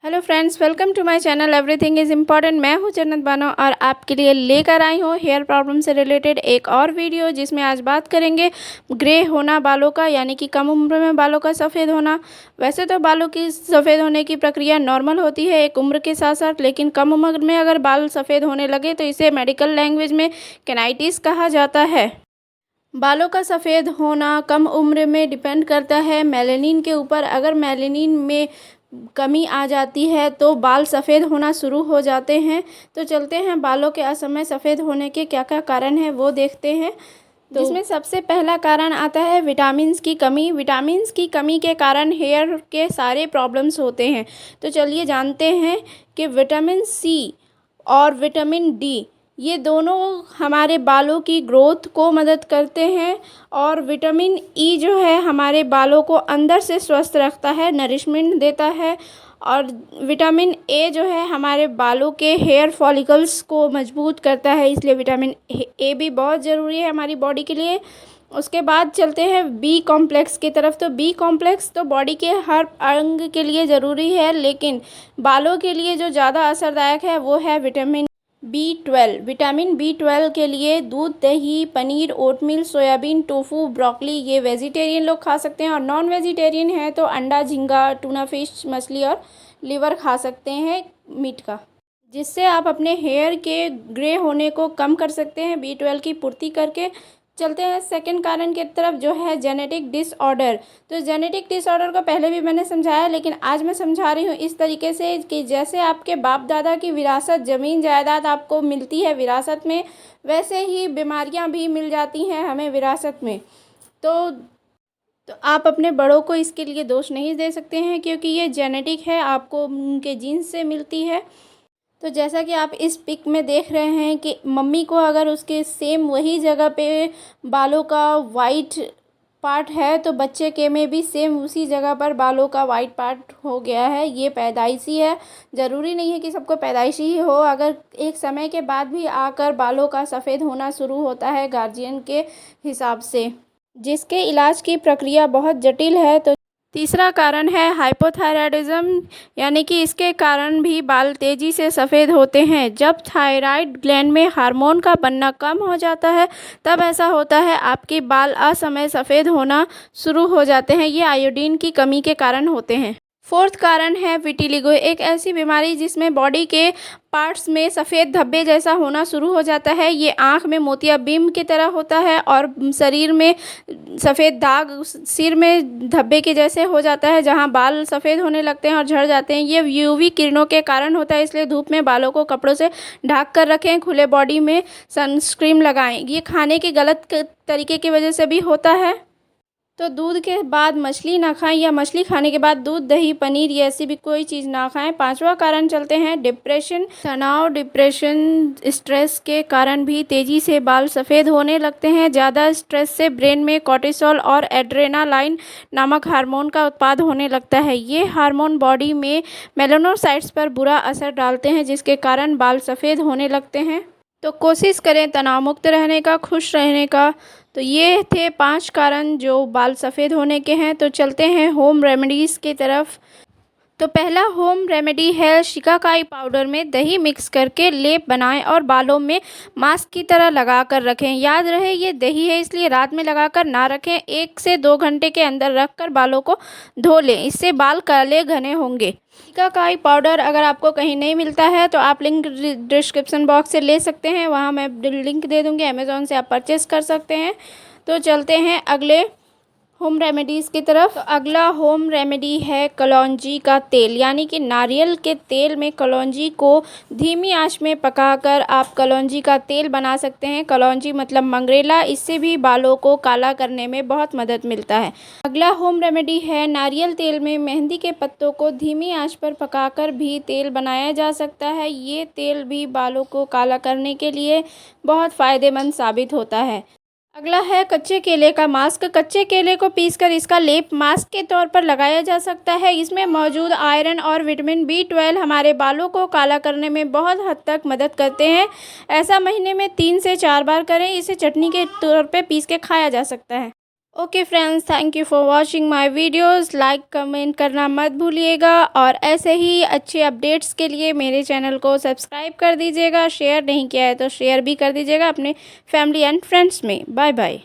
Hello friends, welcome to my channel everything is important. मैं हूं जन्नत बानो और आपके लिए लेकर आई हूं हेयर प्रॉब्लम से रिलेटेड एक और वीडियो, जिसमें आज बात करेंगे ग्रे होना बालों का, यानी कि कम उम्र में बालों का सफ़ेद होना। वैसे तो बालों की सफ़ेद होने की प्रक्रिया नॉर्मल होती है एक उम्र के साथ साथ, लेकिन कम उम्र में अगर बाल सफ़ेद होने लगे तो इसे मेडिकल लैंग्वेज में केनाइटिस कहा जाता है। बालों का सफ़ेद होना कम उम्र में डिपेंड करता है मेलानिन के ऊपर। अगर मेलानिन में कमी आ जाती है तो बाल सफ़ेद होना शुरू हो जाते हैं। तो चलते हैं बालों के असमय सफ़ेद होने के क्या क्या कारण हैं वो देखते हैं। जिसमें सबसे पहला कारण आता है विटामिन्स की कमी। विटामिन्स की कमी के कारण हेयर के सारे प्रॉब्लम्स होते हैं। तो चलिए जानते हैं कि विटामिन सी और विटामिन डी ये दोनों हमारे बालों की ग्रोथ को मदद करते हैं, और विटामिन ई जो है हमारे बालों को अंदर से स्वस्थ रखता है, नरिशमेंट देता है। और विटामिन ए जो है हमारे बालों के हेयर फॉलिकल्स को मजबूत करता है, इसलिए विटामिन ए भी बहुत ज़रूरी है हमारी बॉडी के लिए। उसके बाद चलते हैं बी कॉम्प्लेक्स की तरफ। तो बी कॉम्प्लेक्स तो बॉडी के हर अंग के लिए ज़रूरी है, लेकिन बालों के लिए जो ज़्यादा असरदायक है वो है विटामिन B12। विटामिन B12 के लिए दूध, दही, paneer, oatmeal, soybean, tofu, broccoli ये वेजिटेरियन लोग खा सकते हैं, और नॉन वेजिटेरियन है तो अंडा, झींगा, टूना फिश, मछली और लिवर खा सकते हैं मीट का, जिससे आप अपने हेयर के ग्रे होने को कम कर सकते हैं B12 की पूर्ति करके। चलते हैं सेकंड कारण की तरफ, जो है जेनेटिक डिसऑर्डर। तो जेनेटिक डिसऑर्डर को पहले भी मैंने समझाया, लेकिन आज मैं समझा रही हूँ इस तरीके से कि जैसे आपके बाप दादा की विरासत, ज़मीन जायदाद आपको मिलती है विरासत में, वैसे ही बीमारियाँ भी मिल जाती हैं हमें विरासत में। तो आप अपने बड़ों को इसके लिए दोष नहीं दे सकते हैं, क्योंकि ये जेनेटिक है, आपको उनके जीन्स से मिलती है। तो जैसा कि आप इस पिक में देख रहे हैं कि मम्मी को अगर उसके सेम वही जगह पे बालों का वाइट पार्ट है, तो बच्चे के में भी सेम उसी जगह पर बालों का वाइट पार्ट हो गया है। ये पैदाइशी है, ज़रूरी नहीं है कि सबको पैदाइशी ही हो। अगर एक समय के बाद भी आकर बालों का सफ़ेद होना शुरू होता है गार्जियन के हिसाब से, जिसके इलाज की प्रक्रिया बहुत जटिल है। तो तीसरा कारण है हाइपोथायराइडिज्म, यानी कि इसके कारण भी बाल तेज़ी से सफ़ेद होते हैं। जब थायराइड ग्लैंड में हार्मोन का बनना कम हो जाता है तब ऐसा होता है, आपके बाल असमय सफ़ेद होना शुरू हो जाते हैं। ये आयोडीन की कमी के कारण होते हैं। फोर्थ कारण है विटिलिगो, एक ऐसी बीमारी जिसमें बॉडी के पार्ट्स में सफ़ेद धब्बे जैसा होना शुरू हो जाता है। ये आँख में मोतियाबिंद की तरह होता है, और शरीर में सफ़ेद दाग सिर में धब्बे के जैसे हो जाता है, जहाँ बाल सफ़ेद होने लगते हैं और झड़ जाते हैं। ये यूवी किरणों के कारण होता है, इसलिए धूप में बालों को कपड़ों से ढक कर रखें, खुले बॉडी में सनस्क्रीन लगाएं। ये खाने की गलत तरीके की वजह से भी होता है। तो दूध के बाद मछली ना खाएं, या मछली खाने के बाद दूध, दही, पनीर ये ऐसी भी कोई चीज़ ना खाएं। पांचवा कारण चलते हैं डिप्रेशन, तनाव, डिप्रेशन, स्ट्रेस के कारण भी तेज़ी से बाल सफ़ेद होने लगते हैं। ज़्यादा स्ट्रेस से ब्रेन में कॉर्टिसोल और एड्रेनालाइन नामक हार्मोन का उत्पाद होने लगता है। ये हार्मोन बॉडी में मेलानोसाइट्स पर बुरा असर डालते हैं, जिसके कारण बाल सफ़ेद होने लगते हैं। तो कोशिश करें तनाव मुक्त रहने का, खुश रहने का। तो ये थे 5 कारण जो बाल सफ़ेद होने के हैं। तो चलते हैं होम रेमेडीज़ की तरफ। तो पहला होम रेमेडी है शिकाकाई पाउडर में दही मिक्स करके लेप बनाएं और बालों में मास्क की तरह लगा कर रखें। याद रहे ये दही है, इसलिए रात में लगा कर ना रखें, 1 से 2 घंटे के अंदर रख कर बालों को धो लें, इससे बाल काले घने होंगे। शिकाकाई पाउडर अगर आपको कहीं नहीं मिलता है तो आप लिंक डिस्क्रिप्शन बॉक्स से ले सकते हैं, वहाँ मैं लिंक दे दूँगी, अमेज़ॉन से आप परचेस कर सकते हैं। तो चलते हैं अगले होम रेमेडीज़ की तरफ। तो अगला होम रेमेडी है कलौंजी का तेल, यानी कि नारियल के तेल में कलौंजी को धीमी आंच में पकाकर आप कलौंजी का तेल बना सकते हैं। कलौंजी मतलब मंगरेला, इससे भी बालों को काला करने में बहुत मदद मिलता है। अगला होम रेमेडी है नारियल तेल में मेहंदी के पत्तों को धीमी आंच पर पकाकर भी तेल बनाया जा सकता है। ये तेल भी बालों को काला करने के लिए बहुत फ़ायदेमंद साबित होता है। अगला है कच्चे केले का मास्क। कच्चे केले को पीसकर इसका लेप मास्क के तौर पर लगाया जा सकता है। इसमें मौजूद आयरन और विटामिन B12 हमारे बालों को काला करने में बहुत हद तक मदद करते हैं। ऐसा महीने में 3 से 4 बार करें। इसे चटनी के तौर पे पीस के खाया जा सकता है। Okay friends, thank you for watching my videos. Like comment करना मत भूलिएगा और ऐसे ही अच्छे अपडेट्स के लिए मेरे चैनल को सब्सक्राइब कर दीजिएगा। शेयर नहीं किया है तो शेयर भी कर दीजिएगा अपने फैमिली एंड फ्रेंड्स में। Bye bye.